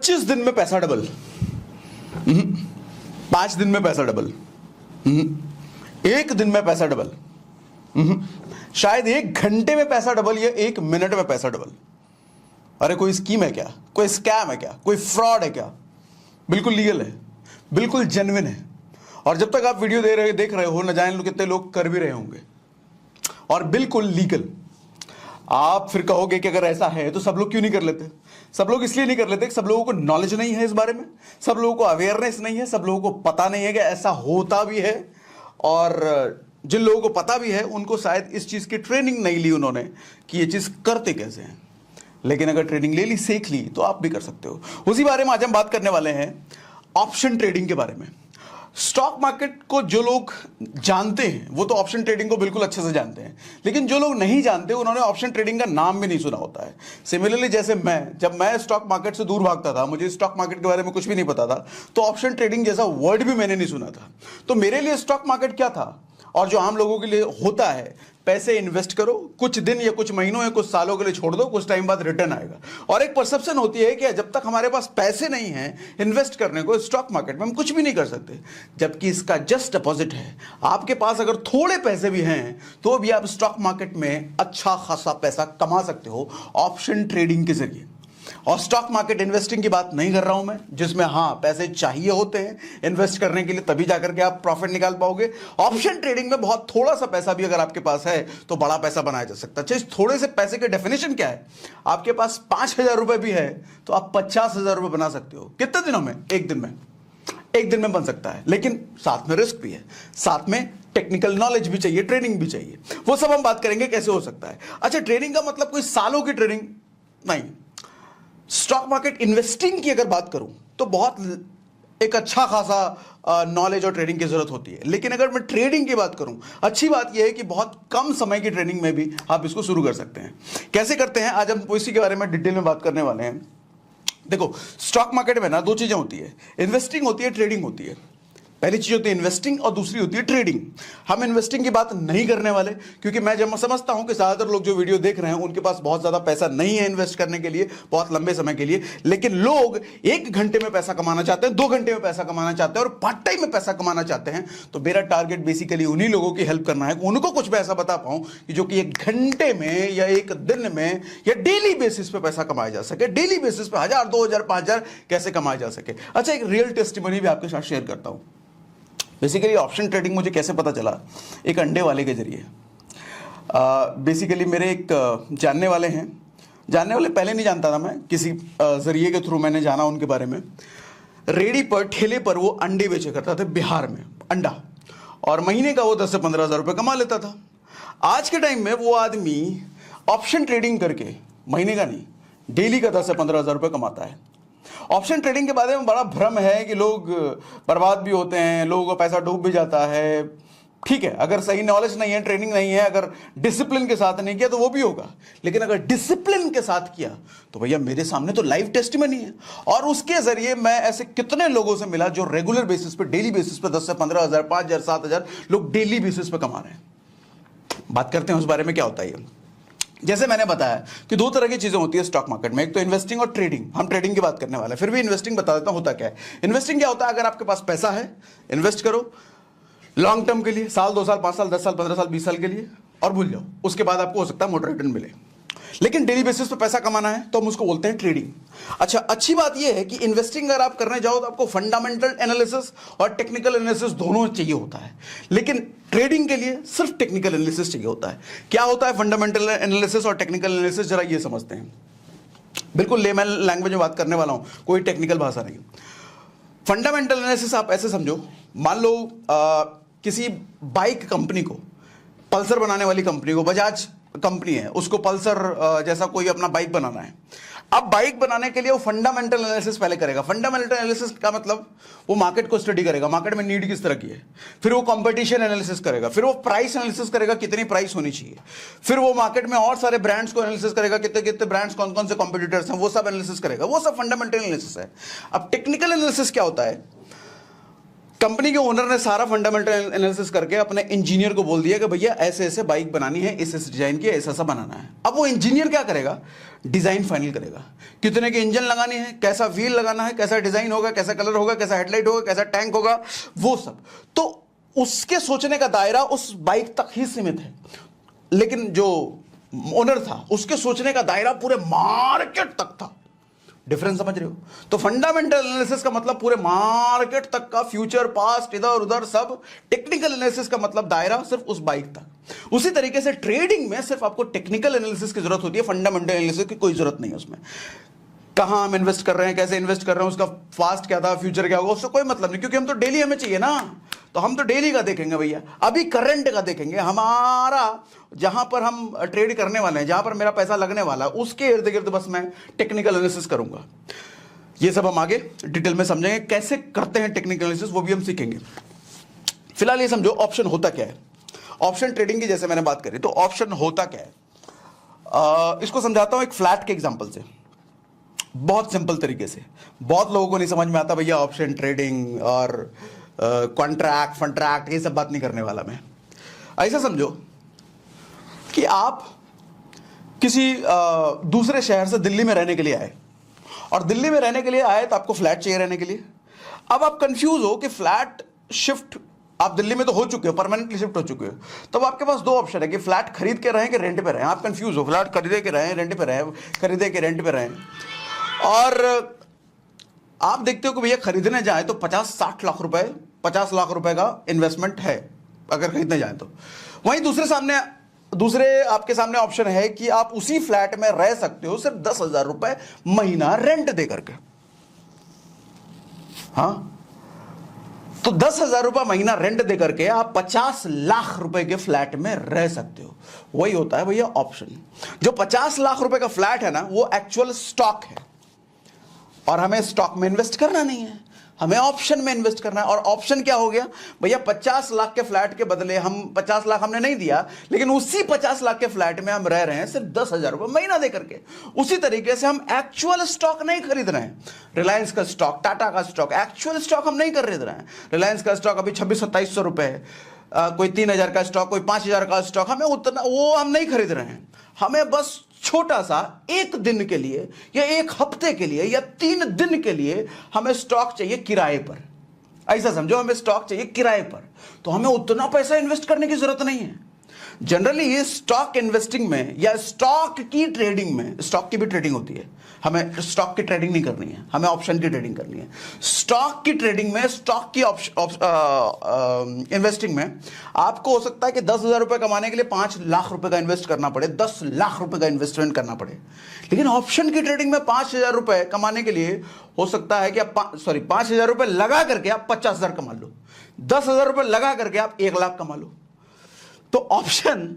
25 दिन में पैसा डबल, 5 दिन में पैसा डबल, 1 दिन में पैसा डबल, शायद 1 घंटे में पैसा डबल या 1 मिनट में पैसा डबल। अरे कोई स्कीम है क्या, कोई स्कैम है क्या, कोई फ्रॉड है क्या? बिल्कुल लीगल है, बिल्कुल जेन्युइन है। और जब तक आप वीडियो देख रहे हो, न जाने कितने लोग कर भी रहे होंगे, और बिल्कुल लीगल। आप फिर कहोगे कि अगर ऐसा है तो सब लोग क्यों नहीं कर लेते? सब लोग इसलिए नहीं कर लेते कि सब लोगों को नॉलेज नहीं है इस बारे में, सब लोगों को अवेयरनेस नहीं है, सब लोगों को पता नहीं है कि ऐसा होता भी है। और जिन लोगों को पता भी है उनको शायद इस चीज़ की ट्रेनिंग नहीं ली उन्होंने कि ये चीज़ करते कैसे हैं। लेकिन अगर ट्रेनिंग ले ली, सीख ली, तो आप भी कर सकते हो। उसी बारे में आज हम बात करने वाले हैं, ऑप्शन ट्रेडिंग के बारे में। स्टॉक मार्केट को जो लोग जानते हैं वो तो ऑप्शन ट्रेडिंग को बिल्कुल अच्छे से जानते हैं, लेकिन जो लोग नहीं जानते उन्होंने ऑप्शन ट्रेडिंग का नाम भी नहीं सुना होता है। सिमिलरली जैसे जब मैं स्टॉक मार्केट से दूर भागता था, मुझे स्टॉक मार्केट के बारे में कुछ भी नहीं पता था, तो ऑप्शन ट्रेडिंग जैसा वर्ड भी मैंने नहीं सुना था। तो मेरे लिए स्टॉक मार्केट क्या था और जो आम लोगों के लिए होता है, पैसे इन्वेस्ट करो, कुछ दिन या कुछ महीनों या कुछ सालों के लिए छोड़ दो, कुछ टाइम बाद रिटर्न आएगा। और एक परसेप्शन होती है कि जब तक हमारे पास पैसे नहीं हैं इन्वेस्ट करने को स्टॉक मार्केट में, हम कुछ भी नहीं कर सकते। जबकि इसका जस्ट अपोजिट है। आपके पास अगर थोड़े पैसे भी हैं तो भी आप स्टॉक मार्केट में अच्छा खासा पैसा कमा सकते हो ऑप्शन ट्रेडिंग के जरिए। और स्टॉक मार्केट इन्वेस्टिंग की बात नहीं कर रहा हूं मैं, जिसमें हाँ पैसे चाहिए होते हैं इन्वेस्ट करने के लिए, तभी जाकर के आप प्रॉफिट निकाल पाओगे। ऑप्शन ट्रेडिंग में बहुत थोड़ा सा पैसा भी अगर आपके पास है तो बड़ा पैसा बनाया जा सकता है। अच्छा, इस थोड़े से पैसे की डेफिनेशन क्या है? आपके पास 5,000 रुपए भी है तो आप 50,000 रुपए बना सकते हो। कितने दिनों में? 1 दिन में। 1 दिन में बन सकता है, लेकिन साथ में रिस्क भी है, साथ में टेक्निकल नॉलेज भी चाहिए, ट्रेनिंग भी चाहिए। वो सब हम बात करेंगे कैसे हो सकता है। अच्छा, ट्रेनिंग का मतलब कोई सालों की ट्रेनिंग नहीं। स्टॉक मार्केट इन्वेस्टिंग की अगर बात करूं तो बहुत एक अच्छा खासा नॉलेज और ट्रेनिंग की जरूरत होती है। लेकिन अगर मैं ट्रेडिंग की बात करूं, अच्छी बात यह है कि बहुत कम समय की ट्रेनिंग में भी आप इसको शुरू कर सकते हैं। कैसे करते हैं, आज हम इसी के बारे में डिटेल में बात करने वाले हैं। देखो, स्टॉक मार्केट में ना 2 चीजें होती है, इन्वेस्टिंग होती है, ट्रेडिंग होती है। पहली चीज होती है इन्वेस्टिंग और दूसरी होती है ट्रेडिंग। हम इन्वेस्टिंग की बात नहीं करने वाले, क्योंकि मैं जब समझता हूं कि ज्यादातर लोग जो वीडियो देख रहे हैं उनके पास बहुत ज्यादा पैसा नहीं है इन्वेस्ट करने के लिए बहुत लंबे समय के लिए। लेकिन लोग 1 घंटे में पैसा कमाना चाहते हैं, 2 घंटे में पैसा कमाना चाहते हैं और पार्ट टाइम में पैसा कमाना चाहते हैं। तो मेरा टारगेट बेसिकली उन्हीं लोगों की हेल्प करना है, उनको कुछ मैं ऐसा बता पाऊं कि जो कि 1 घंटे में या 1 दिन में या डेली बेसिस पे पैसा कमाया जा सके। डेली बेसिस पे 1,000, 2,000, 5,000 कैसे कमाया जा सके। अच्छा, एक रियल टेस्टिमनी भी आपके साथ शेयर करता हूं। बेसिकली ऑप्शन ट्रेडिंग मुझे कैसे पता चला, एक अंडे वाले के जरिए। बेसिकली मेरे एक जानने वाले हैं, जानने वाले पहले नहीं जानता था मैं, किसी जरिए के थ्रू मैंने जाना उनके बारे में। रेडी पर, ठेले पर वो अंडे बेचे करता था बिहार में, अंडा, और महीने का वो 10 से 15,000 रुपये कमा लेता था। आज के टाइम में वो आदमी ऑप्शन ट्रेडिंग करके महीने का नहीं, डेली का 10 से 15,000 रुपये कमाता है। ऑप्शन ट्रेडिंग के बारे में बड़ा भ्रम है कि लोग बर्बाद भी होते हैं, लोगों का पैसा डूब भी जाता है। ठीक है, अगर सही नॉलेज नहीं है, ट्रेनिंग नहीं है, अगर डिसिप्लिन के साथ नहीं किया तो वो भी होगा। लेकिन अगर डिसिप्लिन के साथ किया तो भैया मेरे सामने तो लाइव टेस्टिमनी है। और उसके जरिए मैं ऐसे कितने लोगों से मिला जो रेगुलर बेसिस पे, डेली बेसिस पे 10 से 15,000, 5,000, 7,000 लोग डेली बेसिस पे कमा रहे हैं। बात करते हैं उस बारे में क्या होता है। जैसे मैंने बताया कि 2 तरह की चीजें होती है स्टॉक मार्केट में, एक तो इन्वेस्टिंग और ट्रेडिंग। हम ट्रेडिंग की बात करने वाले हैं, फिर भी इन्वेस्टिंग बता देता हूं होता क्या है। इन्वेस्टिंग क्या होता है, अगर आपके पास पैसा है, इन्वेस्ट करो लॉन्ग टर्म के लिए, साल, 2 साल, 5 साल, 10 साल, 15 साल, 20 साल के लिए, और भूल जाओ। उसके बाद आपको हो सकता है मोटा रिटर्न मिले। लेकिन डेली बेसिस पे पैसा कमाना है तो हम उसको बोलते हैं ट्रेडिंग। अच्छा, अच्छी बात यह है कि इन्वेस्टिंग अगर आप करने जाओ तो आपको फंडामेंटल एनालिसिस और टेक्निकल एनालिसिस दोनों चाहिए होता है। लेकिन ट्रेडिंग के लिए सिर्फ टेक्निकल एनालिसिस चाहिए होता है। क्या होता है फंडामेंटल एनालिसिस और टेक्निकल एनालिसिस, जरा ये समझते हैं। बिल्कुल लेमैन लैंग्वेज में बात करने वाला हूं, कोई टेक्निकल भाषा नहीं। फंडामेंटल एनालिसिस आप ऐसे समझो, मान लो किसी बाइक कंपनी को, पल्सर बनाने वाली कंपनी को, बजाज कंपनी है, उसको पल्सर जैसा कोई अपना बाइक बनाना है। अब बाइक बनाने के लिए वो फंडामेंटल एनालिसिस पहले करेगा। फंडामेंटल एनालिसिस का मतलब वो मार्केट को स्टडी करेगा, मार्केट में नीड किस तरह की है। फिर वो कंपटीशन एनालिसिस करेगा, फिर वो प्राइस एनालिसिस करेगा, कितनी प्राइस होनी चाहिए। फिर वो मार्केट में और सारे ब्रांड्स को एनालिसिस करेगा, कितने कितने ब्रांड्स, कौन कौन से कॉम्पिटिटर्स हैं, वो सब एनालिसिस करेगा। वो सब फंडामेंटल एनालिसिस है। अब टेक्निकल एनालिसिस क्या होता है, कंपनी के ओनर ने सारा फंडामेंटल एनालिसिस करके अपने इंजीनियर को बोल दिया कि भैया ऐसे ऐसे बाइक बनानी है, इस डिजाइन की, ऐसा ऐसा बनाना है। अब वो इंजीनियर क्या करेगा, डिजाइन फाइनल करेगा, कितने के इंजन लगानी है, कैसा व्हील लगाना है, कैसा डिजाइन होगा, कैसा कलर होगा, कैसा हेडलाइट होगा, कैसा टैंक होगा, वो सब। तो उसके सोचने का दायरा उस बाइक तक ही सीमित है, लेकिन जो ओनर था उसके सोचने का दायरा पूरे मार्केट तक था। डिफरेंस समझ रहे हो? तो फंडामेंटल एनालिसिस का मतलब पूरे मार्केट तक का, फ्यूचर पास्ट इधर उधर सब। टेक्निकल एनालिसिस का मतलब दायरा सिर्फ उस बाइक तक। उसी तरीके से ट्रेडिंग में सिर्फ आपको टेक्निकल एनालिसिस की जरूरत होती है, फंडामेंटल एनालिसिस की कोई जरूरत नहीं है उसमें। कहां हम इन्वेस्ट कर रहे हैं, कैसे इन्वेस्ट कर रहे हैं, उसका फास्ट क्या था, फ्यूचर क्या होगा, उससे कोई मतलब नहीं, क्योंकि हम तो डेली हमें चाहिए ना। तो हम तो डेली का देखेंगे भैया, अभी करंट का देखेंगे। हमारा जहां पर हम ट्रेड करने वाले हैं, जहां पर मेरा पैसा लगने वाला है, उसके इर्द गिर्द बस मैं टेक्निकल एनालिसिस करूंगा। ये सब हम आगे डिटेल में समझेंगे, कैसे करते हैं टेक्निकल एनालिसिस, वो भी हम सीखेंगे। फिलहाल ये समझो ऑप्शन होता क्या है। ऑप्शन ट्रेडिंग की जैसे मैंने बात करी, तो ऑप्शन होता क्या है, इसको समझाता हूं एक फ्लैट के एग्जांपल से, बहुत सिंपल तरीके से। बहुत लोगों को नहीं समझ में आता भैया ऑप्शन ट्रेडिंग और कॉन्ट्रैक्ट फंट्रैक्ट, ये सब बात नहीं करने वाला मैं। ऐसा समझो कि आप किसी दूसरे शहर से दिल्ली में रहने के लिए आए, और दिल्ली में रहने के लिए आए तो आपको फ्लैट चाहिए रहने के लिए। अब आप कंफ्यूज हो कि फ्लैट शिफ्ट, आप दिल्ली में तो हो चुके हो, परमानेंटली शिफ्ट हो चुके हो, तब आपके पास दो ऑप्शन है कि फ्लैट खरीद के रहें कि रेंट पे रहें। आप कंफ्यूज हो, फ्लैट खरीदे के रहें, रेंट पे रहें, खरीदे के रेंट पे रहें। और आप देखते हो कि भैया खरीदने जाए तो 50-60 लाख रुपए, 50 लाख रुपए का इन्वेस्टमेंट है अगर खरीदने जाए तो। वहीं दूसरे आपके सामने ऑप्शन है कि आप उसी फ्लैट में रह सकते हो सिर्फ 10,000 रुपए महीना रेंट दे करके। हाँ, तो 10,000 रुपए महीना रेंट दे करके आप 50 लाख रुपए के फ्लैट में रह सकते हो। वही होता है भैया ऑप्शन। जो 50 लाख रुपए का फ्लैट है ना, वो एक्चुअल स्टॉक है, और हमें स्टॉक में इन्वेस्ट करना नहीं है, हमें ऑप्शन में इन्वेस्ट करना है। और ऑप्शन क्या हो गया भैया, 50 लाख के फ्लैट के बदले हम 50 लाख हमने नहीं दिया, लेकिन उसी 50 लाख के फ्लैट में हम रह रहे हैं सिर्फ 10,000 रुपए महीना दे करके। उसी तरीके से हम एक्चुअल स्टॉक नहीं खरीद रहे हैं। रिलायंस का स्टॉक, टाटा का स्टॉक, एक्चुअल स्टॉक हम नहीं खरीद रहे हैं। रिलायंस का स्टॉक अभी 2600-2700 रुपए है, कोई 3,000 का स्टॉक, कोई 5,000 का स्टॉक, हमें उतना वो हम नहीं खरीद रहे हैं। हमें बस छोटा सा एक दिन के लिए या एक हफ्ते के लिए या 3 दिन के लिए हमें स्टॉक चाहिए किराए पर। ऐसा समझो, हमें स्टॉक चाहिए किराए पर, तो हमें उतना पैसा इन्वेस्ट करने की जरूरत नहीं है। जनरली ये स्टॉक इन्वेस्टिंग में या स्टॉक की ट्रेडिंग में, स्टॉक की भी ट्रेडिंग होती है, हमें स्टॉक की ट्रेडिंग नहीं करनी है, हमें ऑप्शन की ट्रेडिंग करनी है। स्टॉक की ट्रेडिंग में, स्टॉक की इन्वेस्टिंग में आपको हो सकता है कि 10,000 रुपए कमाने के लिए 5 लाख रुपए का इन्वेस्ट करना पड़े, 10 लाख रुपए का इन्वेस्टमेंट करना पड़े। लेकिन ऑप्शन की ट्रेडिंग में 5,000 रुपए कमाने के लिए हो सकता है कि आप 5,000 रुपए लगा करके आप 50,000 कमा लो, 10,000 रुपए लगा करके आप 1 लाख कमा लो। तो ऑप्शन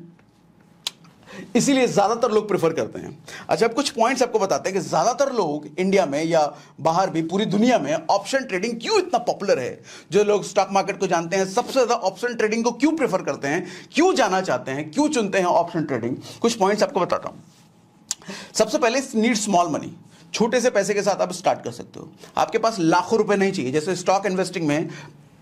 इसीलिए ज्यादातर लोग प्रेफर करते हैं। अच्छा, अब कुछ पॉइंट्स आपको बताते हैं कि ज्यादातर लोग इंडिया में या बाहर भी पूरी दुनिया में ऑप्शन ट्रेडिंग क्यों इतना पॉपुलर है। जो लोग स्टॉक मार्केट को जानते हैं सबसे ज्यादा ऑप्शन ट्रेडिंग को क्यों प्रेफर करते हैं, क्यों जाना चाहते हैं, क्यों चुनते हैं ऑप्शन ट्रेडिंग। कुछ पॉइंट्स आपको बताता हूं। सबसे पहले नीड स्मॉल मनी, छोटे से पैसे के साथ आप स्टार्ट कर सकते हो। आपके पास लाखों रुपए नहीं चाहिए, जैसे स्टॉक इन्वेस्टिंग में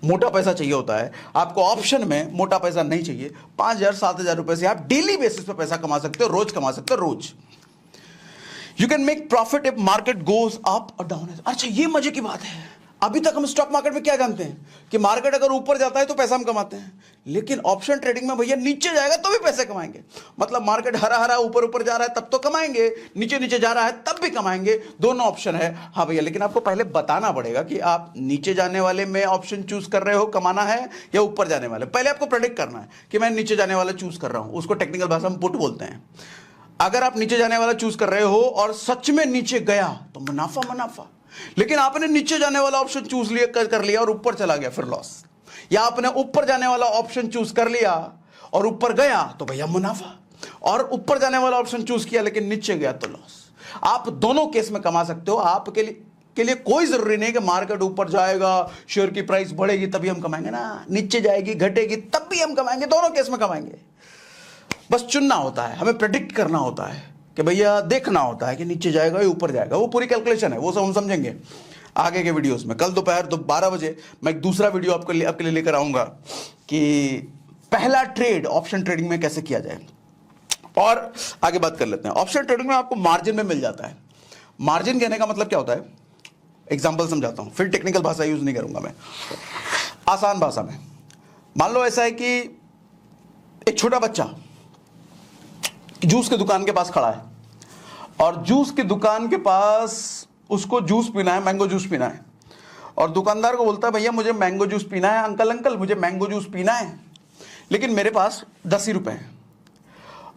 मोटा पैसा चाहिए होता है, आपको ऑप्शन में मोटा पैसा नहीं चाहिए। 5,000-7,000 रुपए से आप डेली बेसिस पे पैसा कमा सकते हो, रोज कमा सकते हो, रोज। You can make profit if market goes up और डाउन। अच्छा, ये मजे की बात है। अभी तक हम स्टॉक मार्केट में क्या जानते हैं कि मार्केट अगर ऊपर जाता है तो पैसा हम कमाते हैं, लेकिन ऑप्शन ट्रेडिंग में भैया नीचे जाएगा तो भी पैसे कमाएंगे। मतलब मार्केट हरा हरा ऊपर ऊपर जा रहा है तब तो कमाएंगे, नीचे नीचे जा रहा है तब भी कमाएंगे, दोनों ऑप्शन है। हाँ भैया, लेकिन आपको पहले बताना पड़ेगा कि आप नीचे जाने वाले में ऑप्शन चूज कर रहे हो कमाना है या ऊपर जाने वाले। पहले आपको प्रेडिक्ट करना है कि मैं नीचे जाने वाला चूज कर रहा हूं, उसको टेक्निकल भाषा में पुट बोलते हैं। अगर आप नीचे जाने वाला चूज कर रहे हो और सच में नीचे गया तो मुनाफा मुनाफा, लेकिन आपने नीचे जाने वाला ऑप्शन चूज कर लिया और ऊपर चला गया फिर लॉस, या आपने ऊपर जाने वाला ऑप्शन चूज कर लिया और ऊपर गया तो भैया मुनाफा, और ऊपर जाने वाला ऑप्शन चूज किया लेकिन नीचे गया तो लॉस। आप दोनों केस में कमा सकते हो। आपके लिए कोई जरूरी नहीं कि मार्केट ऊपर जाएगा, शेयर की प्राइस बढ़ेगी तभी हम कमाएंगे ना, नीचे जाएगी घटेगी तब भी हम कमाएंगे, दोनों केस में कमाएंगे। बस चुनना होता है, हमें प्रेडिक्ट करना होता है कि भैया देखना होता है कि नीचे जाएगा या ऊपर जाएगा। वो पूरी कैलकुलेशन है, वो सब हम समझेंगे। आगे के वीडियोस में। कल दोपहर 12 बजे मैं एक दूसरा वीडियो आपके लिए लेकर आऊंगा कि पहला ट्रेड ऑप्शन ट्रेडिंग में कैसे किया जाए। और आगे बात कर लेते हैं। ऑप्शन ट्रेडिंग में आपको मार्जिन में मिल जाता है। मार्जिन कहने का मतलब क्या होता है, एग्जांपल समझाता हूं, फिर टेक्निकल भाषा यूज नहीं करूंगा मैं, आसान भाषा में। मान लो ऐसा है कि एक छोटा बच्चा जूस की दुकान के पास खड़ा है और जूस की दुकान के पास उसको जूस पीना है, मैंगो जूस पीना है, और दुकानदार को बोलता है भैया मुझे मैंगो जूस पीना है, अंकल मुझे मैंगो जूस पीना है, लेकिन मेरे पास 10 ही रुपए हैं।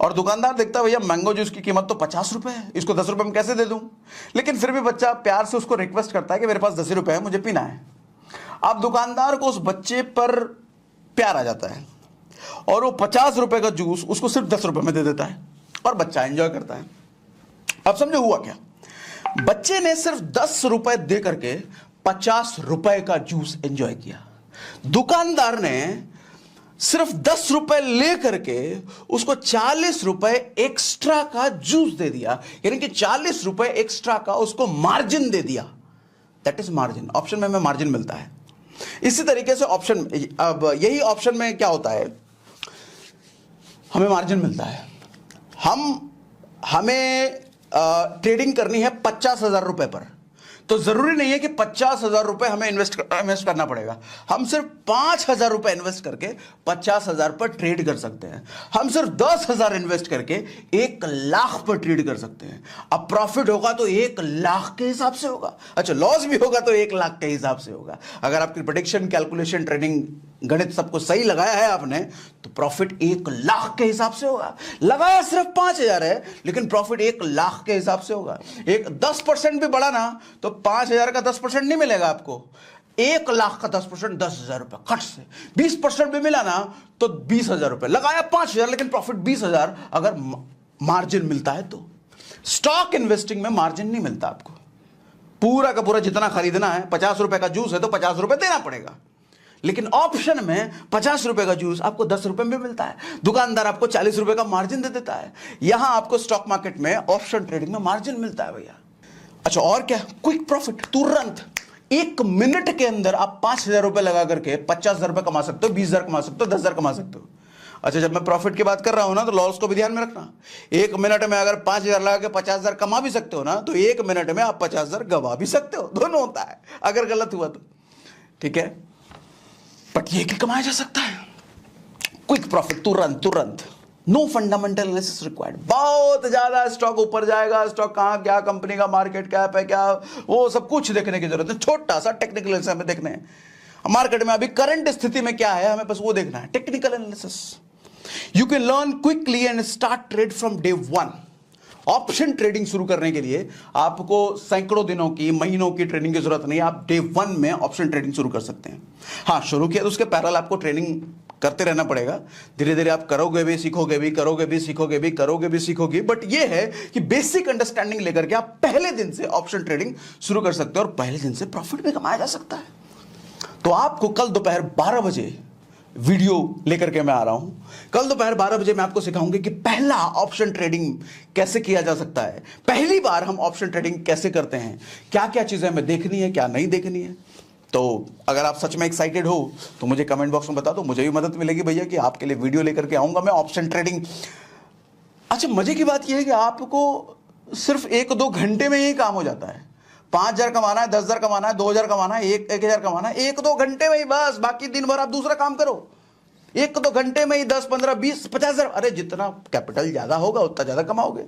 और दुकानदार देखता है भैया मैंगो जूस की कीमत तो 50 रुपए है, इसको 10 रुपए में कैसे दे दूं, लेकिन फिर भी बच्चा प्यार से उसको रिक्वेस्ट करता है कि मेरे पास 10 रुपए है, मुझे पीना है। अब दुकानदार को उस बच्चे पर प्यार आ जाता है और वो 50 रुपए का जूस उसको सिर्फ 10 रुपए में दे देता है और बच्चा एंजॉय करता है। अब समझो हुआ क्या, बच्चे ने सिर्फ 10 रुपए दे करके 50 रुपए का जूस एंजॉय किया। दुकानदार ने सिर्फ 10 रुपए ले करके उसको 40 रुपए एक्स्ट्रा का जूस दे दिया, यानी कि 40 रुपए एक्स्ट्रा का उसको मार्जिन दे दिया। That is margin. ऑप्शन में मार्जिन मिलता है। इसी तरीके से ऑप्शन, अब यही ऑप्शन में क्या होता है, हमें मार्जिन मिलता है। हमें ट्रेडिंग करनी है 50,000 रुपए पर, तो जरूरी नहीं है कि 50,000 रुपए हमें इन्वेस्ट करना पड़ेगा। हम सिर्फ 5,000 रुपए इन्वेस्ट करके 50,000 पर ट्रेड कर सकते हैं। हम सिर्फ 10,000 इन्वेस्ट करके 1,00,000 पर ट्रेड कर सकते हैं। अब प्रॉफिट होगा तो 1,00,000 के हिसाब से होगा, अच्छा लॉस भी होगा तो 1,00,000 के हिसाब से होगा। अगर आपकी प्रेडिक्शन, कैलकुलेशन, ट्रेडिंग, गणित सबको सही लगाया है आपने, तो प्रॉफिट 1,00,000 के हिसाब से होगा। लगाया सिर्फ 5,000 है, लेकिन प्रॉफिट 1,00,000 के हिसाब से होगा। एक 10% भी बढ़ा ना तो 5,000 का 10% नहीं मिलेगा आपको, 1,00,000 का 10% 10,000 रुपए खट से। 20% भी मिला ना तो 20,000 रुपए। लगाया 5,000 लेकिन प्रॉफिट 20,000 अगर मार्जिन मिलता है तो। स्टॉक इन्वेस्टिंग में मार्जिन नहीं मिलता आपको। पूरा का पूरा जितना खरीदना है, 50 रुपए का जूस है तो 50 रुपए देना पड़ेगा, लेकिन ऑप्शन में 50 रुपए का जूस आपको 10 रुपए में मिलता है। दुकानदार आपको 40 रुपए का मार्जिन दे देता है। यहां आपको स्टॉक मार्केट में, ऑप्शन ट्रेडिंग में मार्जिन मिलता है भैया। अच्छा और क्या, क्विक प्रॉफिट, तुरंत 1 मिनट के अंदर आप 5,000 रुपए लगा करके 50,000 रुपए कमा सकते हो, 20,000 कमा सकते हो, 10,000 कमा सकते हो। अच्छा जब मैं प्रॉफिट की बात कर रहा हूं ना, तो लॉस को भी ध्यान में रखना। 1 मिनट में अगर 5,000 लगा के 50,000 कमा भी सकते हो ना, तो 1 मिनट में आप 50,000 गवा भी सकते हो। दोनों होता है अगर गलत हुआ तो, ठीक है। बट ये कि कमाया जा सकता है क्विक प्रॉफिट, तुरंत, नो फंडामेंटल एनालिसिस रिक्वायर्ड। बहुत ज्यादा स्टॉक ऊपर जाएगा, स्टॉक कहां, क्या कंपनी का मार्केट कैप है, क्या वो सब कुछ देखने की जरूरत है। छोटा सा टेक्निकल एनालिसिस हमें देखने हैं, मार्केट में अभी करंट स्थिति में क्या है, हमें बस वो देखना है, technical analysis. You can learn quickly and start trade from day 1। Option trading शुरू करने के लिए आपको सैकड़ों दिनों की, महीनों की ट्रेनिंग की जरूरत नहीं है। आप डे 1 में ऑप्शन ट्रेडिंग शुरू कर सकते हैं। हाँ, शुरू किया तो उसके पैरेलल आपको ट्रेनिंग करते रहना पड़ेगा। धीरे धीरे आप करोगे भी, सीखोगे भी, करोगे भी, सीखोगे भी, करोगे भी, सीखोगे। बट ये है कि बेसिक अंडरस्टैंडिंग लेकर के आप पहले दिन से ऑप्शन ट्रेडिंग शुरू कर सकते हो और पहले दिन से प्रॉफिट भी कमाया जा सकता है। तो आपको कल दोपहर 12 बजे वीडियो लेकर के मैं आ रहा हूं। कल दोपहर 12 बजे मैं आपको सिखाऊंगी कि पहला ऑप्शन ट्रेडिंग कैसे किया जा सकता है। पहली बार हम ऑप्शन ट्रेडिंग कैसे करते हैं, क्या क्या चीजें हमें देखनी है, क्या नहीं देखनी है। तो अगर आप सच में एक्साइटेड हो तो मुझे कमेंट बॉक्स में बता दो, मुझे भी मदद मिलेगी भैया कि आपके लिए वीडियो लेकर के आऊंगा मैं ऑप्शन ट्रेडिंग। अच्छा मजे की बात यह है कि आपको सिर्फ 1-2 घंटे में ही काम हो जाता है। 5,000 कमाना है, 10,000 कमाना है, 2,000 कमाना है, 1,000 कमाना है, 1-2 घंटे में ही बस। बाकी दिन भर आप दूसरा काम करो। 1-2 घंटे में ही 10, 15, 20, 50,000, अरे जितना कैपिटल ज्यादा होगा उतना ज्यादा कमाओगे।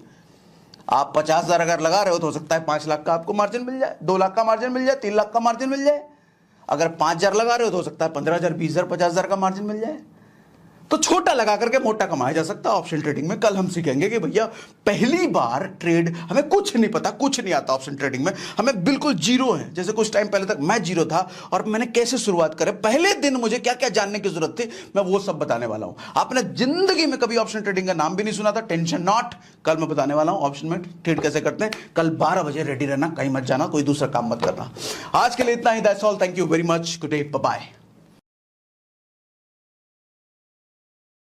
आप 50,000 अगर लगा रहे हो तो हो सकता है 5 लाख का आपको मार्जिन मिल जाए, 2 लाख का मार्जिन मिल जाए, 3 लाख का मार्जिन मिल जाए। अगर 5,000 लगा रहे हो तो हो सकता है 15,000, 20,000, 50,000 का मार्जिन मिल जाए। तो छोटा लगा करके मोटा कमाया जा सकता है ऑप्शन ट्रेडिंग में। कल हम सीखेंगे कि भैया पहली बार ट्रेड, हमें कुछ नहीं पता, कुछ नहीं आता ऑप्शन ट्रेडिंग में, हमें बिल्कुल जीरो है। जैसे कुछ टाइम पहले तक मैं जीरो था और मैंने कैसे शुरुआत करें, पहले दिन मुझे क्या क्या जानने की जरूरत थी, मैं वो सब बताने वाला हूं। आपने जिंदगी में कभी ऑप्शन ट्रेडिंग का नाम भी नहीं सुना था, टेंशन नॉट, कल मैं बताने वाला हूं ऑप्शन में ट्रेड कैसे करते हैं। कल 12 बजे रेडी रहना, कहीं मत जाना, कोई दूसरा काम मत करना। आज के लिए इतना ही, that's all, thank you very much, good day, bye bye.